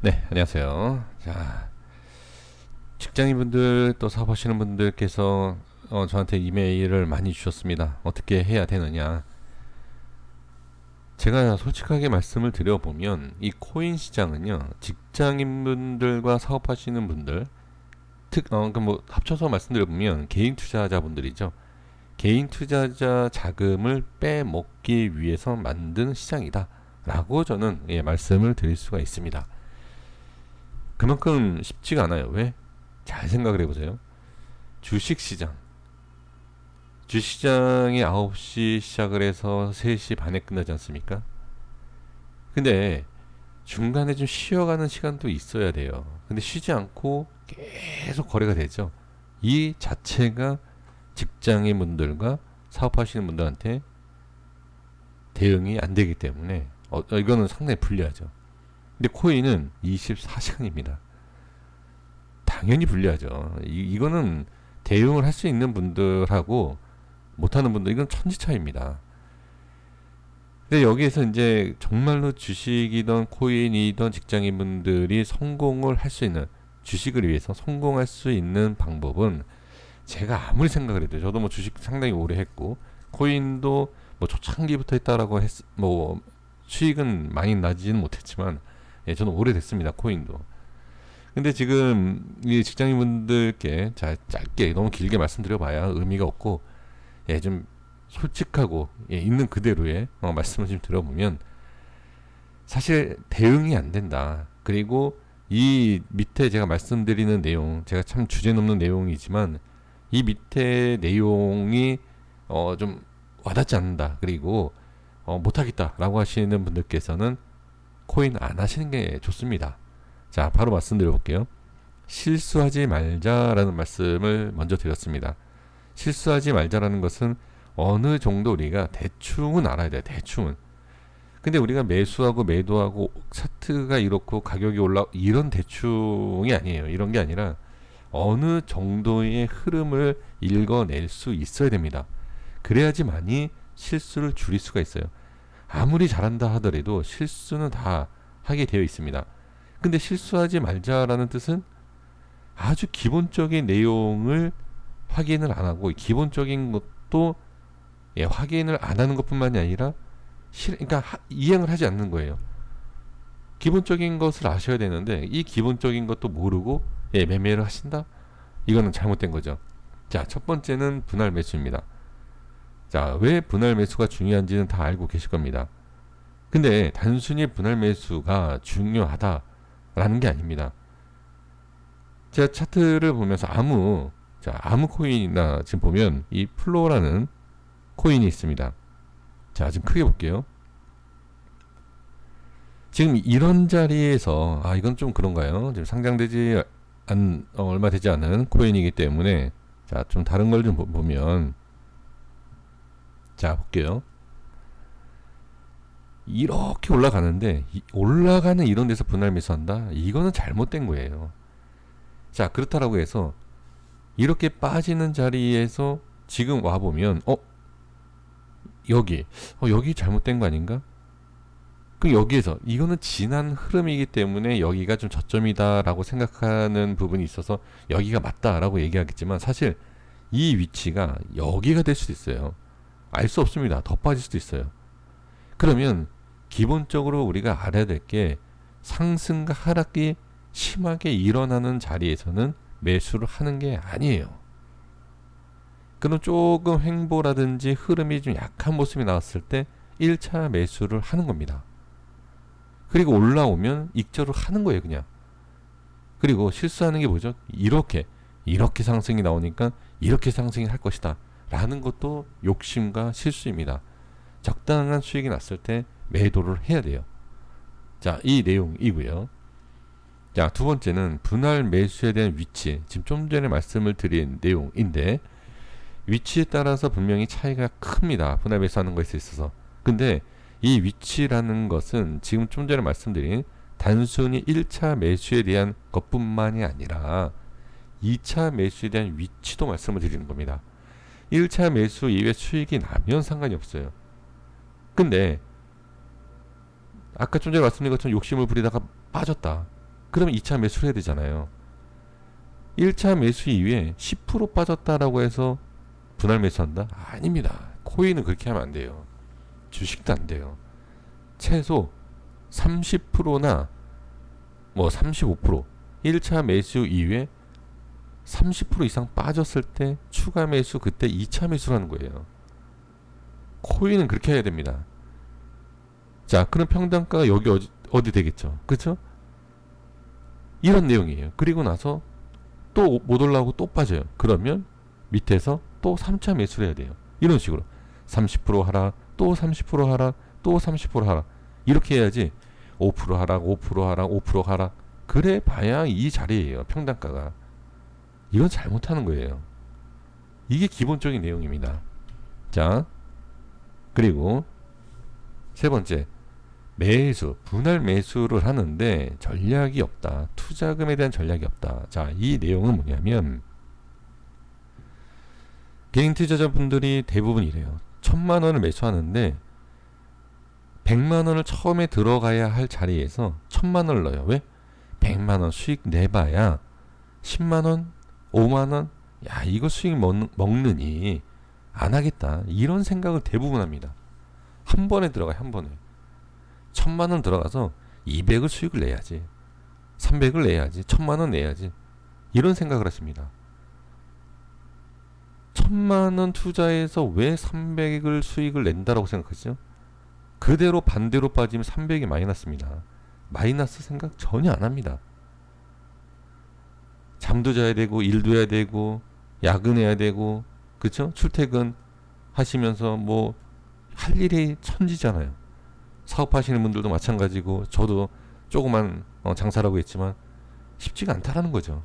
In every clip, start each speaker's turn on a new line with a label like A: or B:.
A: 네, 안녕하세요. 자, 직장인분들 또 사업하시는 분들께서 저한테 이메일을 많이 주셨습니다. 어떻게 해야 되느냐. 제가 솔직하게 말씀을 드려보면 이 코인 시장은요, 직장인분들과 사업하시는 분들, 그러니까 뭐 합쳐서 말씀드려보면 개인 투자자분들이죠. 개인 투자자 자금을 빼먹기 위해서 만든 시장이다. 라고 저는 말씀을 드릴 수가 있습니다. 그만큼 쉽지가 않아요. 왜? 잘 생각을 해보세요. 주식시장. 주식시장이 9시 시작을 해서 3시 반에 끝나지 않습니까? 근데 중간에 좀 쉬어가는 시간도 있어야 돼요. 근데 쉬지 않고 계속 거래가 되죠. 이 자체가 직장인 분들과 사업하시는 분들한테 대응이 안 되기 때문에 이거는 상당히 불리하죠. 근데 코인은 24시간입니다. 당연히 불리하죠. 이거는 대응을 할 수 있는 분들하고 못하는 분들, 이건 천지차이입니다. 근데 여기에서 이제 정말로 주식이든 코인이든 직장인 분들이 성공을 할 수 있는, 주식을 위해서 성공할 수 있는 방법은, 제가 아무리 생각을 해도, 저도 뭐 주식 상당히 오래 했고 코인도 뭐 초창기부터 했다라고 뭐 수익은 많이 나지는 못했지만, 저는 오래됐습니다, 코인도. 근데 지금 이 직장인분들께 자, 짧게 너무 길게 말씀드려봐야 의미가 없고, 좀 솔직하고 있는 그대로의 말씀을 좀 들어보면, 사실 대응이 안 된다. 그리고 이 밑에 제가 말씀드리는 내용, 제가 참 주제넘는 내용이지만 이 밑에 내용이 좀 와닿지 않는다. 그리고 못하겠다라고 하시는 분들께서는 코인 안 하시는 게 좋습니다. 자, 바로 말씀드려 볼게요. 실수하지 말자라는 말씀을 먼저 드렸습니다. 실수하지 말자라는 것은 어느 정도 우리가 대충은 알아야 돼요. 대충은. 근데 우리가 매수하고 매도하고 차트가 이렇고 가격이 올라, 이런 대충이 아니에요. 이런 게 아니라 어느 정도의 흐름을 읽어낼 수 있어야 됩니다. 그래야지만이 실수를 줄일 수가 있어요. 아무리 잘한다 하더라도 실수는 다 하게 되어 있습니다. 근데 실수하지 말자라는 뜻은 아주 기본적인 내용을 확인을 안 하고, 기본적인 것도 확인을 안 하는 것뿐만이 아니라 그러니까 이행을 하지 않는 거예요. 기본적인 것을 아셔야 되는데 이 기본적인 것도 모르고 매매를 하신다? 이거는 잘못된 거죠. 자, 첫 번째는 분할 매수입니다. 자, 왜 분할 매수가 중요한지는 다 알고 계실 겁니다. 근데 단순히 분할 매수가 중요하다라는 게 아닙니다. 제가 차트를 보면서 아무 코인이나 지금 보면 이 플로라는 코인이 있습니다. 자, 지금 크게 볼게요. 지금 이런 자리에서 이건 좀 그런가요? 지금 상장되지 얼마 되지 않은 코인이기 때문에, 자, 좀 다른 걸 좀 보면, 자, 볼게요. 이렇게 올라가는데 올라가는 이런 데서 분할 매수한다? 이거는 잘못된 거예요. 자, 그렇다라고 해서 이렇게 빠지는 자리에서 지금 와 보면 여기 잘못된 거 아닌가? 그럼 여기에서 이거는 지난 흐름이기 때문에 여기가 좀 저점이다라고 생각하는 부분이 있어서 여기가 맞다라고 얘기하겠지만, 사실 이 위치가 여기가 될 수도 있어요. 알 수 없습니다. 더 빠질 수도 있어요. 그러면 기본적으로 우리가 알아야 될 게, 상승과 하락이 심하게 일어나는 자리에서는 매수를 하는 게 아니에요. 그럼 조금 횡보라든지 흐름이 좀 약한 모습이 나왔을 때 1차 매수를 하는 겁니다. 그리고 올라오면 익절을 하는 거예요, 그냥. 그리고 실수하는 게 뭐죠? 이렇게 상승이 나오니까 이렇게 상승이 할 것이다 라는 것도 욕심과 실수입니다. 적당한 수익이 났을 때 매도를 해야 돼요. 자, 이 내용이고요. 자, 두 번째는 분할 매수에 대한 위치. 지금 좀 전에 말씀을 드린 내용인데, 위치에 따라서 분명히 차이가 큽니다. 분할 매수하는 것에 있어서. 근데 이 위치라는 것은 지금 좀 전에 말씀드린 단순히 1차 매수에 대한 것뿐만이 아니라 2차 매수에 대한 위치도 말씀을 드리는 겁니다. 1차 매수 이후에 수익이 나면 상관이 없어요. 근데 아까 좀 전에 말씀드린 것처럼 욕심을 부리다가 빠졌다. 그러면 2차 매수를 해야 되잖아요. 1차 매수 이후에 10% 빠졌다라고 해서 분할 매수한다? 아닙니다. 코인은 그렇게 하면 안 돼요. 주식도 안 돼요. 최소 30%나 뭐 35%, 1차 매수 이후에 30% 이상 빠졌을 때 추가 매수, 그때 2차 매수라는 거예요. 코인은 그렇게 해야 됩니다. 자, 그럼 평단가가 여기 어디 되겠죠? 그렇죠? 이런 내용이에요. 그리고 나서 또 못 올라오고 또 빠져요. 그러면 밑에서 또 3차 매수를 해야 돼요. 이런 식으로 30% 하라, 또 30% 하라, 또 30% 하라. 이렇게 해야지 5% 하락, 5% 하락, 5% 하락. 그래 봐야 이 자리예요. 평단가가. 이건 잘못하는 거예요. 이게 기본적인 내용입니다. 자, 그리고 세 번째, 매수, 분할 매수를 하는데 전략이 없다. 투자금에 대한 전략이 없다. 자, 이 내용은 뭐냐면 개인 투자자분들이 대부분 이래요. 1000만 원을 매수하는데 100만 원을 처음에 들어가야 할 자리에서 1000만 원을 넣어요. 왜? 100만 원 수익 내봐야 10만 원, 5만 원, 야 이거 수익 먹느니 안 하겠다. 이런 생각을 대부분 합니다. 한 번에 들어가요. 한 번에. 1000만 원 들어가서 200을 수익을 내야지. 300을 내야지. 1000만 원 내야지. 이런 생각을 했습니다. 1000만 원 투자해서 왜 300을 수익을 낸다라고 생각하시죠? 그대로 반대로 빠지면 300이 마이너스입니다. 마이너스 생각 전혀 안 합니다. 잠도 자야 되고 일도 해야 되고 야근해야 되고 그쵸? 출퇴근 하시면서 뭐 할 일이 천지잖아요. 사업하시는 분들도 마찬가지고 저도 조그만 장사라고 했지만 쉽지가 않다라는 거죠.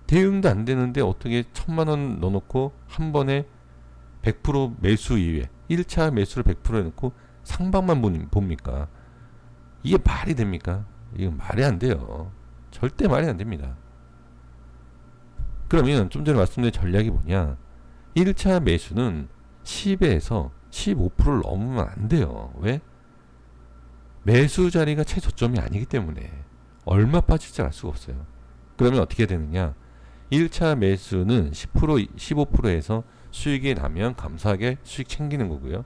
A: 대응도 안 되는데 어떻게 1000만 원 넣어놓고 한 번에 100% 매수 이후에 1차 매수를 100% 해놓고 상방만 봅니까? 이게 말이 됩니까? 이거 말이 안 돼요. 절대 말이 안 됩니다. 그러면 좀 전에 말씀드린 전략이 뭐냐? 1차 매수는 10에서 15%를 넘으면 안 돼요. 왜? 매수 자리가 최저점이 아니기 때문에 얼마 빠질지 알 수가 없어요. 그러면 어떻게 되느냐? 1차 매수는 10%, 15%에서 수익이 나면 감사하게 수익 챙기는 거고요.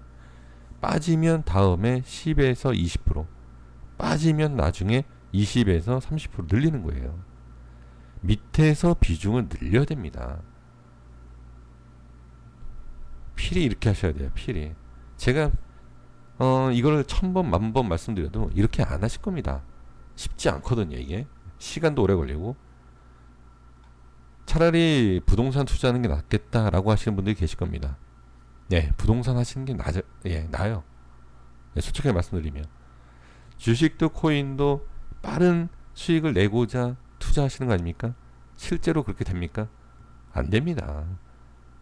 A: 빠지면 다음에 10에서 20%, 빠지면 나중에 20에서 30% 늘리는 거예요. 밑에서 비중을 늘려야 됩니다. 필히 이렇게 하셔야 돼요. 필히. 제가 이걸 1000번, 10,000번 말씀드려도 이렇게 안 하실 겁니다. 쉽지 않거든요. 이게. 시간도 오래 걸리고. 차라리 부동산 투자하는 게 낫겠다라고 하시는 분들이 계실 겁니다. 네, 부동산 하시는 게 나아요. 네, 솔직하게 말씀드리면. 주식도 코인도 빠른 수익을 내고자 투자하시는 거 아닙니까? 실제로 그렇게 됩니까? 안 됩니다.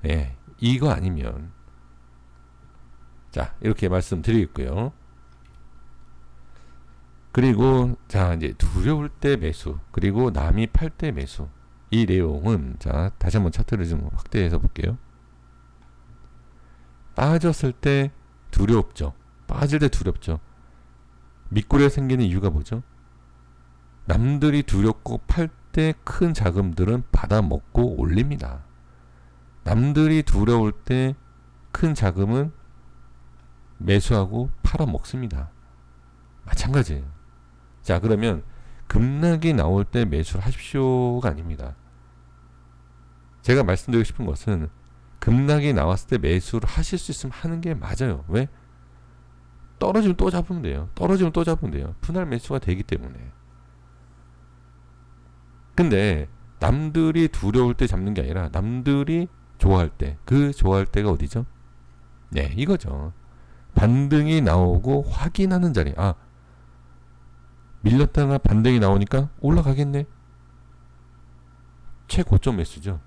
A: 예, 이거 아니면. 자, 이렇게 말씀드리겠고요. 그리고 자, 이제 두려울 때 매수, 그리고 남이 팔 때 매수. 이 내용은 자, 다시 한번 차트를 좀 확대해서 볼게요. 빠졌을 때 두렵죠. 빠질 때 두렵죠. 밑구리가 생기는 이유가 뭐죠? 남들이 두렵고 팔 때 큰 자금들은 받아먹고 올립니다. 남들이 두려울 때 큰 자금은 매수하고 팔아먹습니다. 마찬가지예요. 자, 그러면 급락이 나올 때 매수를 하십시오가 아닙니다. 제가 말씀드리고 싶은 것은 급락이 나왔을 때 매수를 하실 수 있으면 하는 게 맞아요. 왜? 떨어지면 또 잡으면 돼요. 떨어지면 또 잡으면 돼요. 분할 매수가 되기 때문에. 근데 남들이 두려울 때 잡는 게 아니라 남들이 좋아할 때, 그 좋아할 때가 어디죠? 네, 이거죠. 반등이 나오고 확인하는 자리. 아, 밀렸다가 반등이 나오니까 올라가겠네. 최고점 매수죠.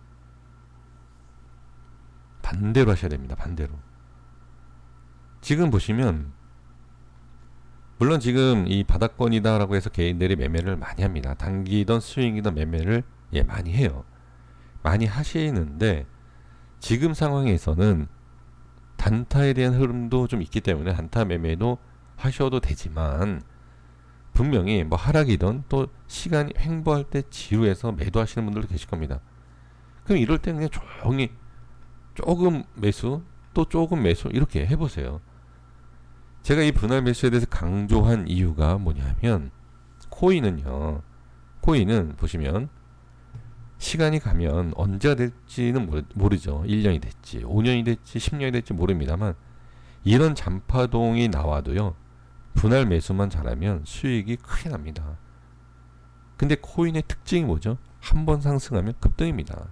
A: 반대로 하셔야 됩니다. 반대로. 지금 보시면 물론 지금 이 바닥권이다라고 해서 개인들이 매매를 많이 합니다. 단기든 스윙이든 매매를 많이 해요. 많이 하시는데 지금 상황에서는 단타에 대한 흐름도 좀 있기 때문에 단타 매매도 하셔도 되지만 분명히 뭐 하락이든 또 시간이 횡보할 때 지루해서 매도하시는 분들도 계실 겁니다. 그럼 이럴 때 그냥 조용히 조금 매수 또 조금 매수 이렇게 해보세요. 제가 이 분할 매수에 대해서 강조한 이유가 뭐냐면 코인은 보시면 시간이 가면 언제가 될지는 모르죠. 1년이 됐지 5년이 됐지 10년이 됐지 모릅니다만 이런 잔파동이 나와도요, 분할 매수만 잘하면 수익이 크게 납니다. 근데 코인의 특징이 뭐죠? 한 번 상승하면 급등입니다.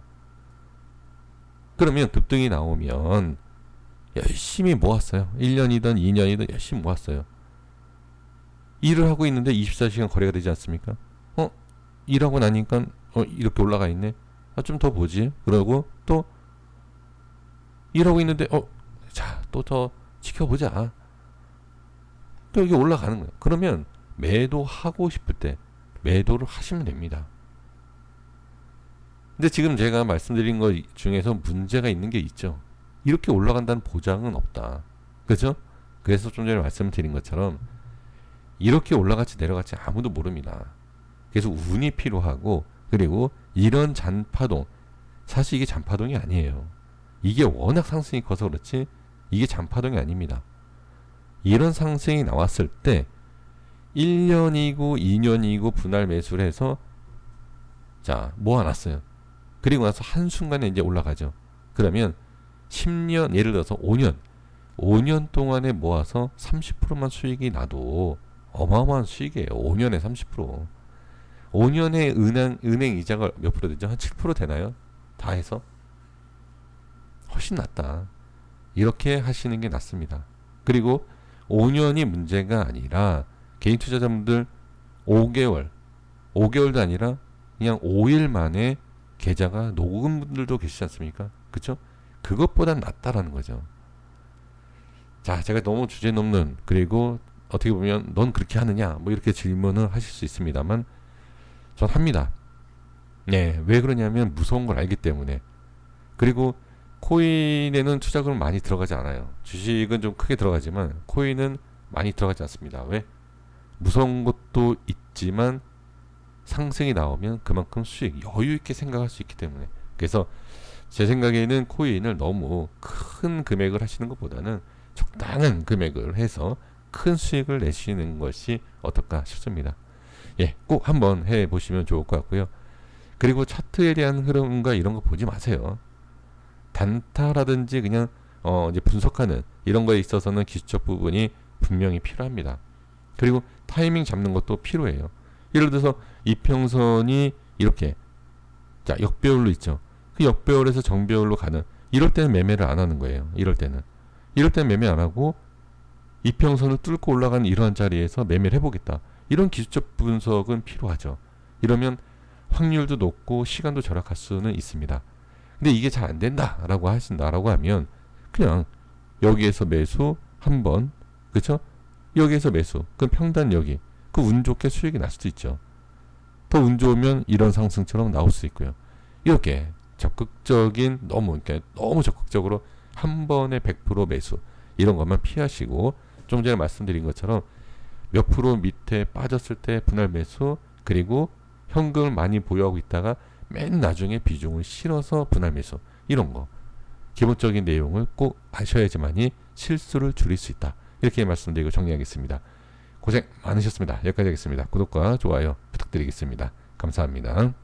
A: 그러면 급등이 나오면 열심히 모았어요. 1년이든 2년이든 열심히 모았어요. 일을 하고 있는데 24시간 거래가 되지 않습니까? 일하고 나니까 이렇게 올라가 있네. 좀 더 보지. 그러고 또 일하고 있는데 자, 또 더 지켜보자. 또 이게 올라가는 거예요. 그러면 매도하고 싶을 때 매도를 하시면 됩니다. 근데 지금 제가 말씀드린 것 중에서 문제가 있는 게 있죠. 이렇게 올라간다는 보장은 없다. 그죠? 그래서 좀 전에 말씀드린 것처럼 이렇게 올라갈지 내려갈지 아무도 모릅니다. 그래서 운이 필요하고, 그리고 이런 잔파동, 사실 이게 잔파동이 아니에요. 이게 워낙 상승이 커서 그렇지 이게 잔파동이 아닙니다. 이런 상승이 나왔을 때 1년이고 2년이고 분할 매수를 해서 자 모아놨어요. 그리고 나서 한순간에 이제 올라가죠. 그러면 10년, 예를 들어서 5년 동안에 모아서 30%만 수익이 나도 어마어마한 수익이에요. 5년에 30%. 5년에 은행 이자가 몇 프로 되죠? 한 7% 되나요? 다 해서? 훨씬 낫다. 이렇게 하시는 게 낫습니다. 그리고 5년이 문제가 아니라 개인 투자자분들 5개월도 아니라 그냥 5일 만에 계좌가 녹은 분들도 계시지 않습니까? 그쵸? 그것보단 낫다라는 거죠. 자, 제가 너무 주제 넘는, 그리고 어떻게 보면 넌 그렇게 하느냐 뭐 이렇게 질문을 하실 수 있습니다만 전 합니다. 네, 왜 그러냐면 무서운 걸 알기 때문에. 그리고 코인에는 투자금은 많이 들어가지 않아요. 주식은 좀 크게 들어가지만 코인은 많이 들어가지 않습니다. 왜? 무서운 것도 있지만 상승이 나오면 그만큼 수익 여유 있게 생각할 수 있기 때문에. 그래서 제 생각에는 코인을 너무 큰 금액을 하시는 것보다는 적당한 금액을 해서 큰 수익을 내시는 것이 어떨까 싶습니다. 예, 꼭 한번 해보시면 좋을 것 같고요. 그리고 차트에 대한 흐름과 이런 거 보지 마세요. 단타라든지 그냥 이제 분석하는 이런 거에 있어서는 기술적 부분이 분명히 필요합니다. 그리고 타이밍 잡는 것도 필요해요. 예를 들어서 이평선이 이렇게 자 역배열로 있죠. 그 역배열에서 정배열로 가는, 이럴 때는 매매를 안 하는 거예요. 이럴 때는 매매 안 하고 이평선을 뚫고 올라가는 이러한 자리에서 매매를 해보겠다. 이런 기술적 분석은 필요하죠. 이러면 확률도 높고 시간도 절약할 수는 있습니다. 근데 이게 잘 안 된다라고 하신다라고 하면 그냥 여기에서 매수 한번, 그쵸? 여기에서 매수, 그럼 평단 여기, 그 운 좋게 수익이 날 수도 있죠. 더 운 좋으면 이런 상승처럼 나올 수 있고요. 이렇게 적극적인, 너무 적극적으로 한 번에 100% 매수 이런 것만 피하시고, 좀 전에 말씀드린 것처럼 몇 프로 밑에 빠졌을 때 분할 매수, 그리고 현금을 많이 보유하고 있다가 맨 나중에 비중을 실어서 분할 매수, 이런 거 기본적인 내용을 꼭 아셔야지만이 실수를 줄일 수 있다. 이렇게 말씀드리고 정리하겠습니다. 고생 많으셨습니다. 여기까지 하겠습니다. 구독과 좋아요 부탁드리겠습니다. 감사합니다.